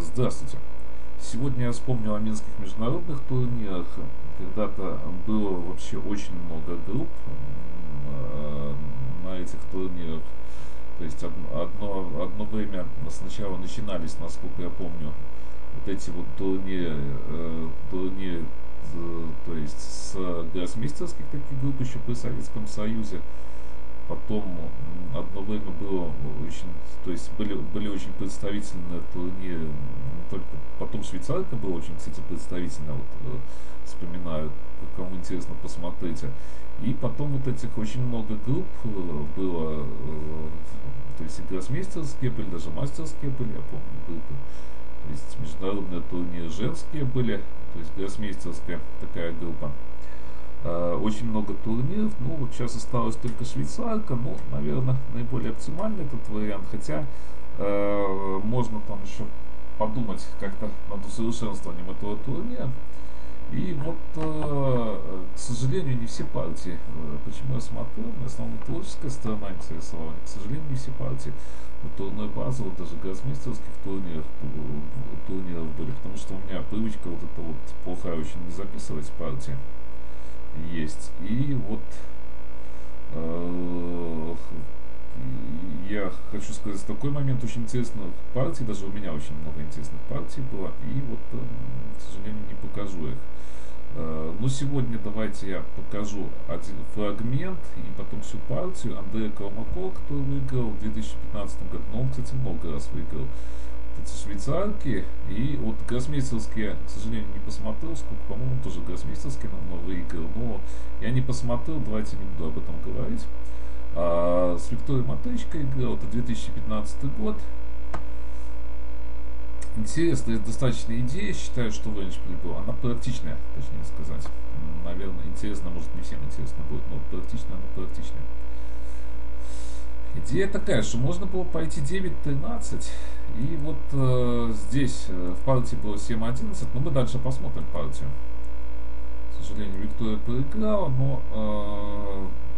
Здравствуйте. Сегодня я вспомнил о минских международных турнирах. Когда-то было вообще очень много групп на этих турнирах. То есть одно время сначала начинались, насколько я помню, вот эти вот турниры, то есть с гроссмейстерских таких групп еще при Советском Союзе. Потом одно время было очень, то есть были очень представительные турниры. Только потом швейцарка была очень, кстати, представительная. Вот вспоминаю, кому интересно, посмотрите. И потом вот этих очень много групп было, то есть и гроссмейстерские были, даже мастерские были, я помню, группы. То есть международные турниры женские были, то есть гроссмейстерская такая группа. Очень много турниров, ну вот сейчас осталась только швейцарка, ну, наверное, наиболее оптимальный этот вариант, хотя можно там еще подумать как-то над усовершенствованием этого турнира. И вот, к сожалению, не все партии, почему я смотрел, в основном творческая сторона интересовала, к сожалению, не все партии турной базы, вот даже гроссмейстерских турниров были, потому что у меня привычка вот это вот плохая очень не записывать партии есть. И вот я хочу сказать, такой момент очень интересных партий, даже у меня очень много интересных партий было, и вот, к сожалению, не покажу их. Но сегодня давайте я покажу один фрагмент и потом всю партию Андрея Колмакова, который выиграл в 2015 году. Но он, кстати, много раз выиграл эти швейцарки. И вот гроссмейстерские, к сожалению, не посмотрел, сколько, по-моему, тоже гроссмейстерские он выиграл. Но я не посмотрел, давайте не буду об этом говорить. С Викторией Матейчко играл, это 2015 год. Интересная достаточно идея, считаю, что в Эншпиле была. Она практичная, точнее сказать. Наверное, интересно, может не всем интересно будет, но практичная, она практичная. Идея такая, что можно было пойти 9-13, и вот здесь в партии было 7-11, но мы дальше посмотрим партию. К сожалению, Виктория проиграла, но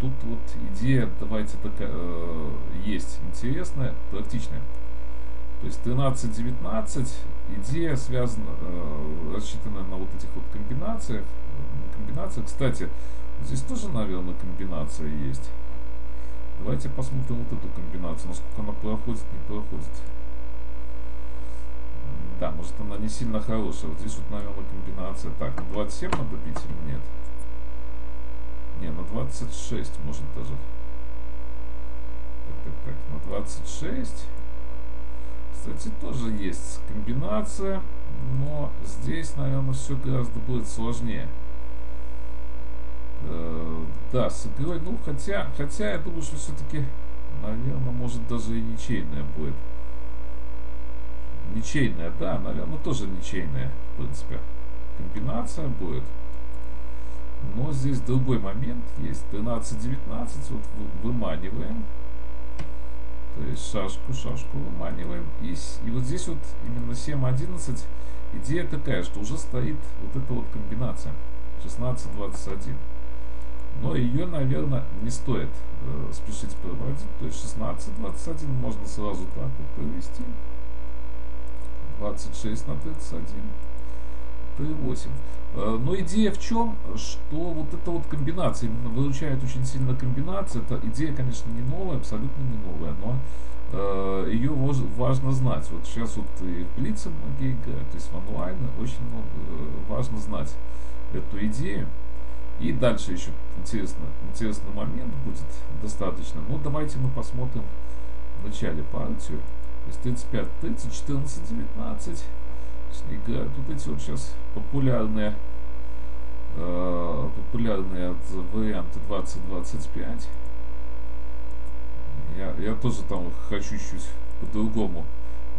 тут вот идея, давайте такая, есть интересная, практичная. То есть 13-19, идея связана, рассчитана на вот этих вот комбинациях. Кстати, здесь тоже, наверное, комбинация есть. Давайте посмотрим вот эту комбинацию, насколько она проходит, не проходит. Да, может она не сильно хорошая. Вот здесь вот, наверное, комбинация. Так, на 27 надо бить или нет? Не, на 26 может даже. Так, на 26. Кстати, тоже есть комбинация, но здесь, наверное, все гораздо будет сложнее. Да, с игрой, ну, хотя я думаю, что все-таки, наверное, может даже и ничейная будет. Ничейная, да, наверное, тоже ничейная, в принципе. Комбинация будет. Но здесь другой момент есть. 13-19, вот выманиваем. То есть шашку выманиваем. И вот здесь вот именно 7-11 идея такая, что уже стоит вот эта вот комбинация 16-21. Но ее, наверное, не стоит спешить проводить. То есть 16-21 можно сразу так вот провести. 26 на 31. 3-8. Но идея в чем, что вот эта вот комбинация, именно выручает очень сильно комбинация. Эта идея, конечно, не новая, абсолютно не новая, но ее важно знать. Вот сейчас вот и в Блице многие играют, то есть в онлайне очень важно знать эту идею. И дальше еще интересный момент будет достаточно. Но давайте мы посмотрим в начале партию. То есть 35-30, 14-19. Играют вот эти вот сейчас популярные варианты 20-25. Я тоже там хочу чуть по-другому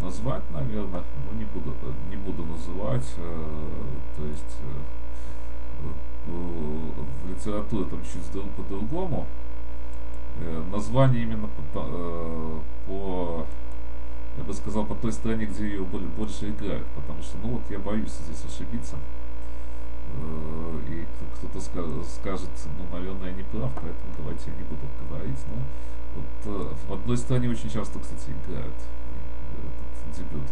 назвать, наверное, но не буду называть. То есть в литературе там чуть по-другому. Название именно по я бы сказал, по той стороне, где ее больше играют, потому что, ну вот, я боюсь здесь ошибиться, и кто-то скажет, ну, наверное, я не прав, поэтому давайте я не буду говорить, но вот в одной стране очень часто, кстати, играют этот дебют.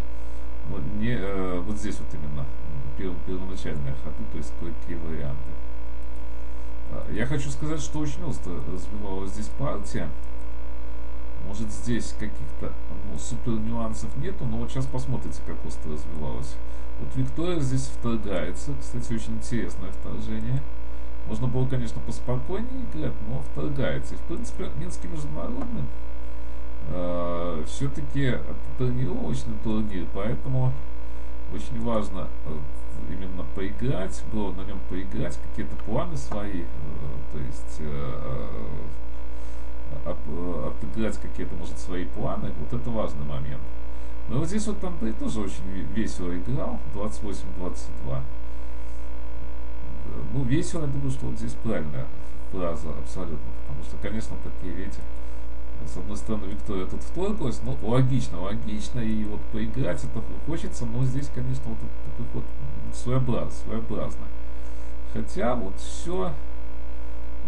не вот здесь вот именно первоначальные ходы, то есть кое-какие варианты. Я хочу сказать, что очень остро развивалась здесь партия. Может, здесь каких-то супер нюансов нету, но вот сейчас посмотрите, как остро развивалась. Вот Виктория здесь вторгается. Кстати, очень интересное вторжение. Можно было, конечно, поспокойнее играть, но вторгается. И, в принципе, Минский международный все-таки это тренировочный турнир, поэтому очень важно именно поиграть, было на нем поиграть, какие-то планы свои, то есть отыграть какие-то, может, свои планы, вот это важный момент. Но вот здесь вот Андрей тоже очень весело играл, 28-22. Ну, весело, я думаю, что вот здесь правильная фраза абсолютно, потому что, конечно, такие, видите, с одной стороны, Виктория тут вторглась, но логично, и вот поиграть это хочется, но здесь, конечно, вот такой ход своеобразный. Хотя вот все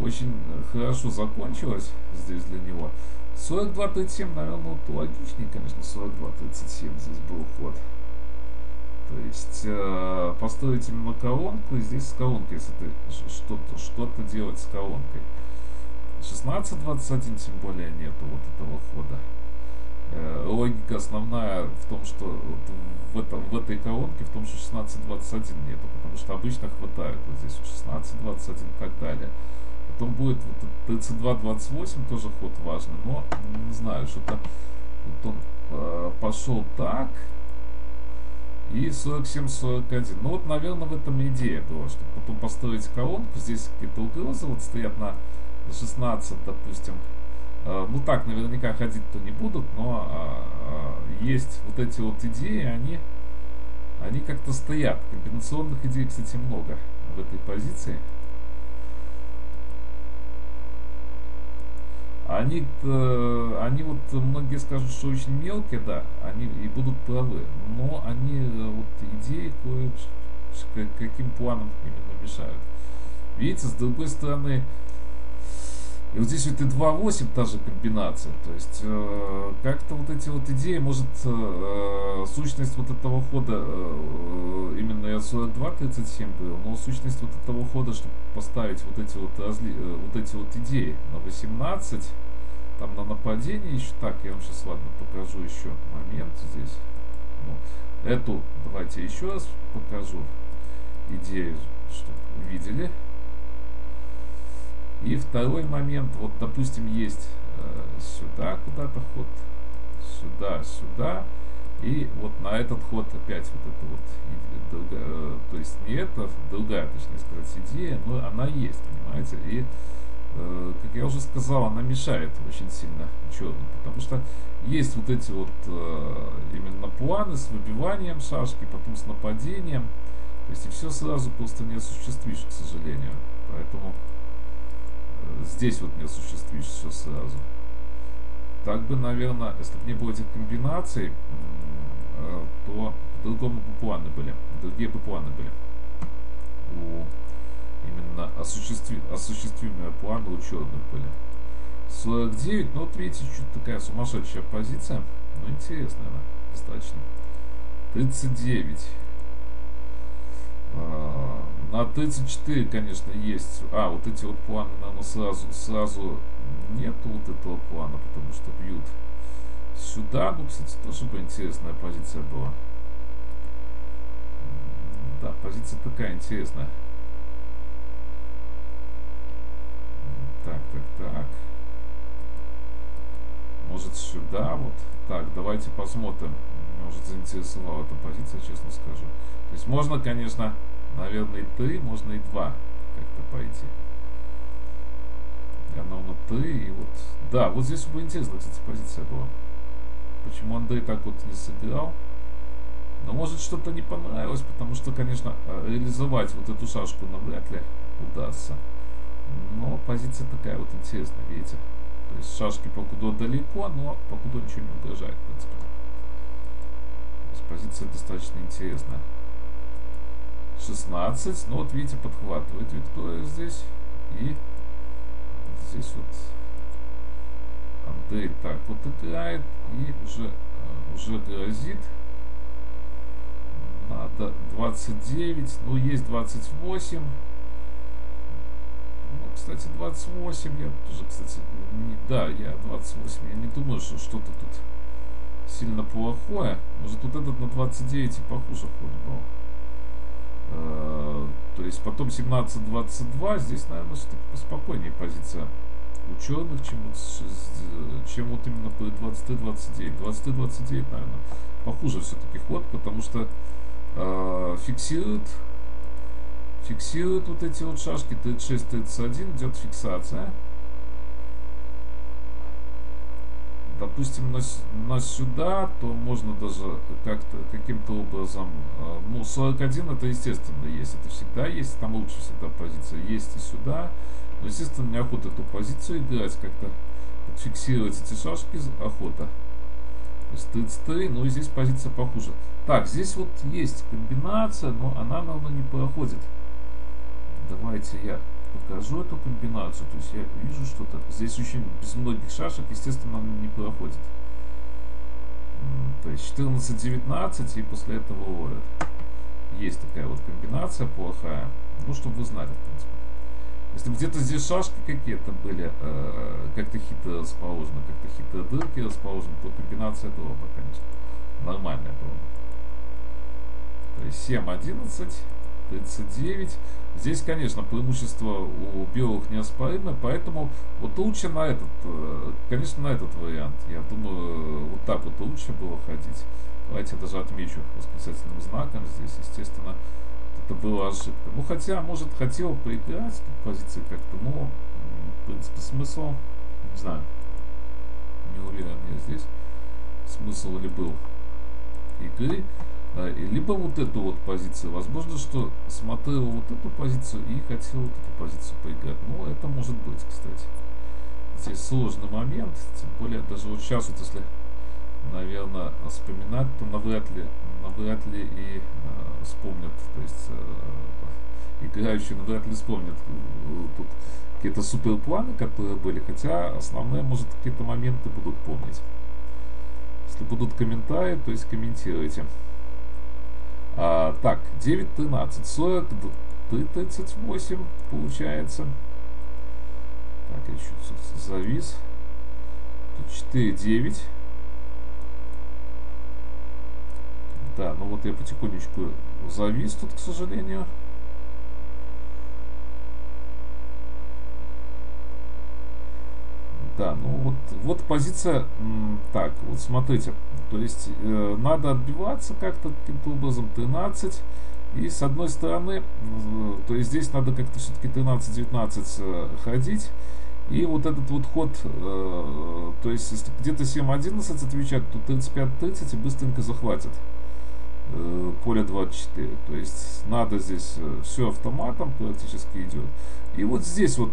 очень хорошо закончилось здесь для него. 42-37, наверное, вот логичнее, конечно, 42-37 здесь был ход. То есть построить именно колонку, и здесь с колонкой, если ты что-то делать с колонкой. 16-21 тем более нету вот этого хода. Логика основная в том, что вот в этой колонке, в том, что 16-21 нету, потому что обычно хватает вот здесь 16-21 и так далее. Потом будет вот 32-28 тоже ход важный, но не знаю, что-то вот он пошел так. И 47-41. Ну вот, наверное, в этом идея была, чтобы потом построить колонку. Здесь какие-то угрозы вот стоят на 16, допустим. Ну так, наверняка ходить-то не будут, но есть вот эти вот идеи, они как-то стоят. Комбинационных идей, кстати, много в этой позиции. Они вот, многие скажут, что очень мелкие, да, они и будут правы, но они вот идеи каким планом именно мешают. Видите, с другой стороны, и вот здесь вот и 2-8 та же комбинация, то есть как-то вот эти вот идеи, может сущность вот этого хода, именно я 42-37 говорил, но сущность вот этого хода, чтобы поставить вот эти вот идеи на 18, там на нападение еще, так, я вам сейчас, ладно, покажу еще момент здесь, ну, эту давайте еще раз покажу идею, чтобы видели. И второй момент, вот, допустим, есть сюда куда-то ход, сюда, и вот на этот ход опять вот это вот, то есть не это, другая, точнее сказать, идея, но она есть, понимаете, и, как я уже сказал, она мешает очень сильно черным, потому что есть вот эти вот именно планы с выбиванием шашки, потом с нападением, то есть и все сразу просто не осуществишь, к сожалению, поэтому здесь вот не осуществишь все сразу. Так бы, наверное, если бы не было этих комбинаций, то по-другому бы планы были. Другие бы планы были. Именно осуществимые планы у черных были. 49, ну вот видите, чуть такая сумасшедшая позиция. Но интересная она достаточно. 39. На 34, конечно, есть. Вот эти вот планы, наверное, сразу нету вот этого плана, потому что бьют сюда. Ну, кстати, тоже бы интересная позиция была. Да, позиция такая интересная. Так. Может, сюда вот. Так, давайте посмотрим. Может, заинтересовала эта позиция, честно скажу. То есть можно, конечно, наверное, и 3, можно и 2 как-то пойти. Я, наверное, 3 и вот... Да, вот здесь бы интересная, кстати, позиция была. Почему Андрей так вот не сыграл? Но может что-то не понравилось, потому что, конечно, реализовать вот эту шашку навряд ли удастся. Но позиция такая вот интересная, видите? То есть шашки покуда далеко, но покуда ничего не угрожает, в принципе. То есть позиция достаточно интересная. 16, ну вот видите, подхватывает Виктория здесь. И здесь вот Андрей так вот играет и уже грозит. 29, ну есть 28. Ну, кстати, 28 я тоже, кстати, да, я 28. Я не думаю, что что-то тут сильно плохое. Может, вот этот на 29 и похуже ход был. То есть потом 17-22. Здесь, наверное, все-таки поспокойнее позиция ученых, чем вот именно по 23-29. 23-29, наверное, похуже все-таки ход, потому что фиксирует вот эти вот шашки 36-31, идет фиксация. Допустим, на сюда, то можно даже как-то каким-то образом, ну, 41 это естественно есть, это всегда есть, там лучше всегда позиция есть и сюда. Но, естественно, неохота эту позицию играть, как-то фиксировать эти шашки, охота. То есть 33, ну и здесь позиция похуже. Так, здесь вот есть комбинация, но она, наверное, не проходит. Давайте я покажу эту комбинацию. То есть я вижу что-то. Здесь очень без многих шашек, естественно, она не проходит. То есть 14-19 и после этого ловят. Есть такая вот комбинация плохая. Ну, чтобы вы знали, в принципе. Если где-то здесь шашки какие-то были, как-то хитро расположены, как-то хитрые дырки расположены, то комбинация была бы, конечно, нормальная была. То есть 7-11, 39. Здесь, конечно, преимущество у белых неоспоримое, поэтому вот лучше на этот, конечно, на этот вариант. Я думаю, вот так вот лучше было ходить. Давайте я даже отмечу восклицательным знаком здесь, естественно. Это была ошибка. Ну, хотя, может, хотел поиграть тут позиции как-то, но, в принципе, смысл, не знаю, не уверен я здесь, смысл ли был игры, либо вот эту вот позицию. Возможно, что смотрел вот эту позицию и хотел вот эту позицию поиграть. Ну, это может быть, кстати. Здесь сложный момент, тем более, даже вот сейчас, вот если, наверное, вспоминать, то навряд ли и вспомнят, то есть играющие навряд ли вспомнят тут какие-то суперпланы, которые были, хотя основные, может, какие-то моменты будут помнить. Если будут комментарии, то есть комментируйте. Так, 9-13, 40, 38 получается. Так, я чуть завис. 4-9. Да, ну вот я потихонечку завис тут, к сожалению. Да, ну вот позиция, так, вот смотрите, то есть надо отбиваться как-то каким-то образом 13, и с одной стороны, то есть здесь надо как-то все-таки 13-19 ходить, и вот этот вот ход, то есть если где-то 7-11 отвечать, то 35-30 и быстренько захватит поле 24, то есть надо здесь все автоматом практически идет, и вот здесь вот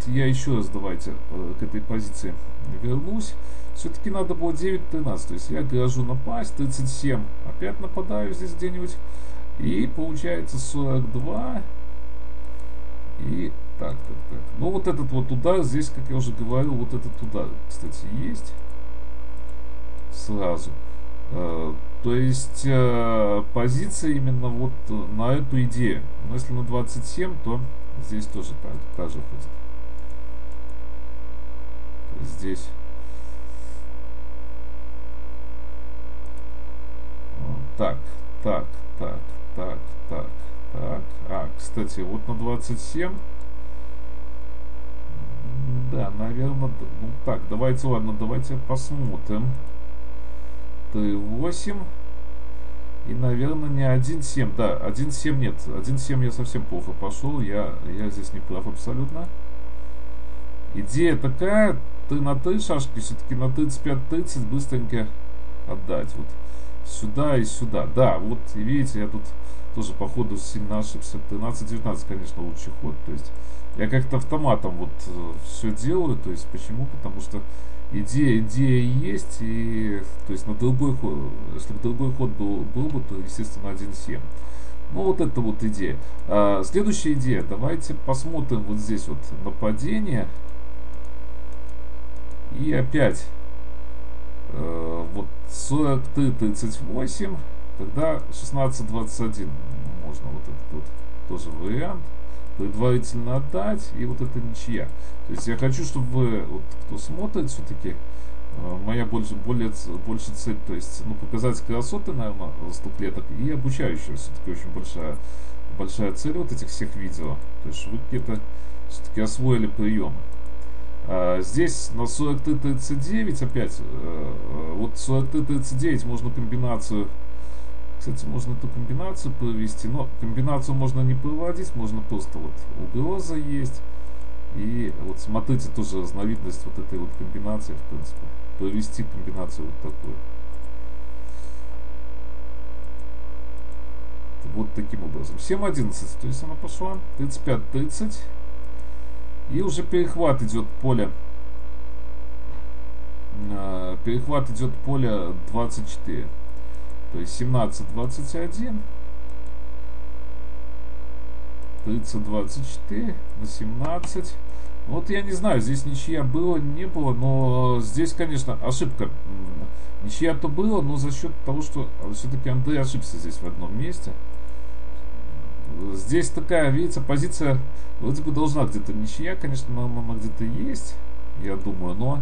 я еще раз давайте к этой позиции вернусь. Все-таки надо было 9-13. То есть я грожу напасть, 37. Опять нападаю здесь где-нибудь. И получается 42. И так. Ну вот этот вот удар, здесь, как я уже говорил, вот этот удар, кстати, есть. Сразу. То есть позиция именно вот на эту идею. Но если на 27, то здесь тоже так же ходит. То есть здесь так. Кстати, вот на 27. Да, наверное, ну так, давайте посмотрим. 3-8. И, наверное, не 1-7. Да, 1-7 нет. 1-7 я совсем плохо пошел. Я здесь не прав абсолютно. Идея такая. Ты на 3 шашки, все-таки на 35-30 быстренько отдать. Вот сюда и сюда. Да, вот и видите, я тут тоже по ходу сильно ошибся. 13-19, конечно, лучший ход. То есть я как-то автоматом вот все делаю. То есть почему? Потому что идея есть, и то есть на другой ход, если бы другой ход был бы, то естественно 1-7. Ну вот это вот идея. Следующая идея. Давайте посмотрим вот здесь вот нападение. И опять вот 43-38. Тогда 16-21 можно вот этот вот тоже вариант предварительно отдать, и вот это ничья. То есть я хочу, чтобы вы, вот, кто смотрит, все-таки моя больше цель, то есть, ну, показать красоты, наверное, 100 клеток и обучающая, все-таки очень большая цель вот этих всех видео. То есть вы где-то все-таки освоили приемы. Здесь на 43-39 опять, вот 43-39 можно комбинацию, кстати, можно эту комбинацию провести, но комбинацию можно не проводить, можно просто вот угроза есть. И вот смотрите тоже разновидность вот этой вот комбинации, в принципе, провести комбинацию вот такую. Вот таким образом. 7-11, то есть она пошла, 35-30. И уже перехват идет поля. Перехват идет поля 24. То есть 17-21. 30-24 на 17. Вот я не знаю, здесь ничья было, не было, но здесь, конечно, ошибка. Ничья-то было, но за счет того, что все-таки Андрей ошибся здесь в одном месте. Здесь такая, видите, позиция вроде бы должна где-то ничья, конечно, она где-то есть, я думаю, но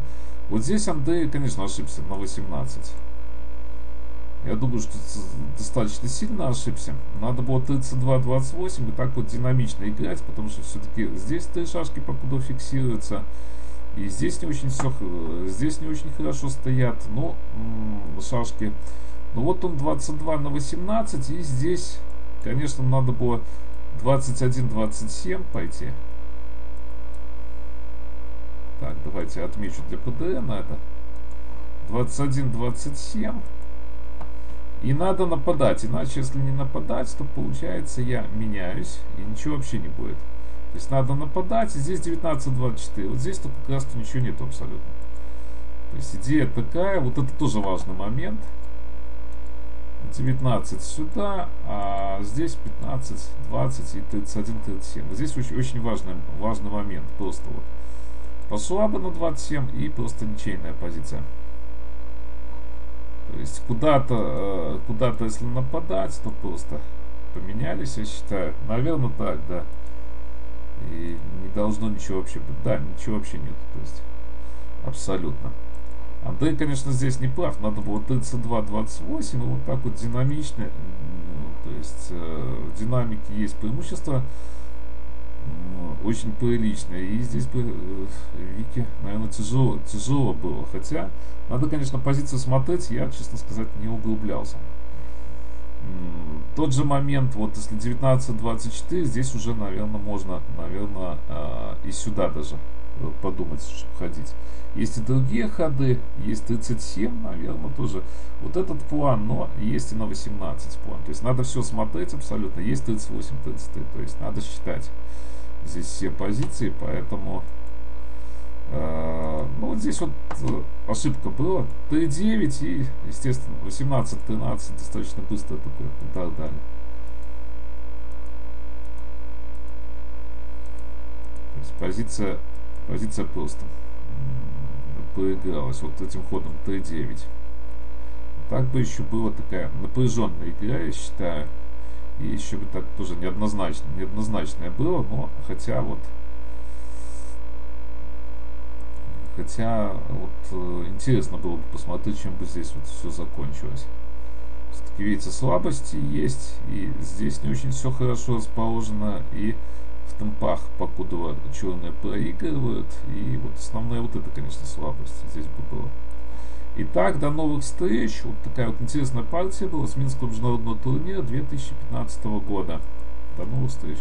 вот здесь Андрей, конечно, ошибся на 18. Я думаю, что достаточно сильно ошибся. Надо было 32-28 и так вот динамично играть, потому что все-таки здесь 3 шашки покуда фиксируются. И здесь не очень здесь не очень хорошо стоят, но шашки. Ну вот он 22-18, и здесь, конечно, надо было 21-27 пойти. Так, давайте отмечу для ПДН на это. 21-27. И надо нападать, иначе если не нападать, то получается я меняюсь и ничего вообще не будет. То есть надо нападать, и здесь 19-24. Вот здесь-то как раз ничего нет абсолютно. То есть идея такая, вот это тоже важный момент. 19 сюда, а здесь 15, 20 и 31, 37. Вот здесь очень важный момент. Просто вот пошла бы на 27 и просто ничейная позиция. То есть куда-то, если нападать, то просто поменялись, я считаю. Наверное, так, да. И не должно ничего вообще быть. Да, ничего вообще нет. То есть абсолютно. Андрей, конечно, здесь не прав. Надо было 32-28, и вот так вот динамично. То есть в динамике есть преимущество. Очень приличное. И здесь бы Вике, наверное, тяжело было. Хотя, надо, конечно, позицию смотреть, я, честно сказать, не углублялся. Тот же момент, вот если 19-24, здесь уже, наверное, можно, и сюда даже подумать, чтобы ходить. Есть и другие ходы, есть 37, наверное, тоже. Вот этот план, но есть и на 18 план. То есть надо все смотреть абсолютно. Есть 38, 33, то есть надо считать здесь все позиции, поэтому ну вот здесь вот ошибка была 3-9 и, естественно, 18-13 достаточно быстро такой удар дали. То есть позиция просто проигралась вот этим ходом 3-9. Так бы еще была такая напряженная игра, я считаю. И еще бы так тоже неоднозначное было, но хотя вот интересно было бы посмотреть, чем бы здесь вот все закончилось. Все-таки, видите, слабости есть, и здесь не очень все хорошо расположено, и в темпах покуда черные проигрывают, и вот основная вот это, конечно, слабость здесь бы была. Итак, до новых встреч. Вот такая вот интересная партия была с Минского международного турнира 2015 года. До новых встреч.